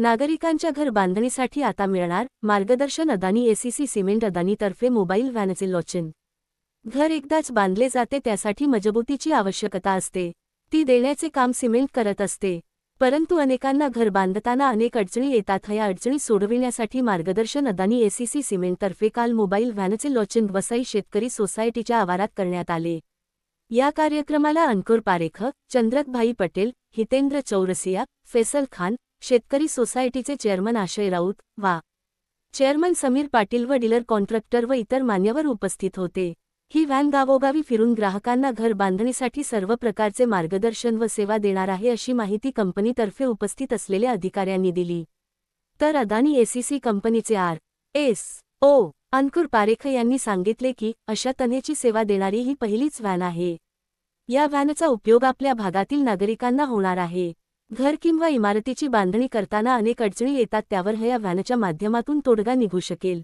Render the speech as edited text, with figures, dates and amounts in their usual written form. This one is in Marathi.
नागरिकांच्या घर बांधणीसाठी आता मिळणार मार्गदर्शन. अदानी एसीसी सिमेंट अदानीतर्फे मोबाईल व्हॅनचे लॉचिंग. घर एकदाच बांधले जाते, त्यासाठी मजबुतीची आवश्यकता असते. ती देण्याचे काम सिमेंट करत असते. परंतु अनेकांना घर बांधताना अनेक अडचणी येतात. या अडचणी सोडविण्यासाठी मार्गदर्शन अदानी एसीसी सिमेंटतर्फे काल मोबाईल व्हॅनचे लॉचिंग वसई शेतकरी सोसायटीच्या आवारात करण्यात आले. या कार्यक्रमाला अंकुर पारेख, चंद्रकभाई पटेल, हितेंद्र चौरसिया, फैसल खान, शेतकरी सोसायटीचे चेअरमन आशय राऊत, वा चेअरमन समीर पाटील व डीलर कॉन्ट्रॅक्टर व इतर मान्यवर उपस्थित होते. ही व्हॅन गावोगावी फिरून ग्राहकांना घर बांधणीसाठी सर्व प्रकारचे मार्गदर्शन व सेवा देणार आहे, अशी माहिती कंपनीतर्फे उपस्थित असलेल्या अधिकाऱ्यांनी दिली. तर अदानी एसीसी कंपनीचे आर.एस.ओ. अंकुर पारेख यांनी सांगितले की अशा तऱ्हेची सेवा देणारी ही पहिलीच व्हॅन आहे. या व्हॅनचा उपयोग आपल्या भागातील नागरिकांना होणार आहे. घर किंवा इमारतीची बांधणी करताना अनेक अडचणी येतात, त्यावर ह्या व्हॅनच्या माध्यमातून तोडगा निघू शकेल.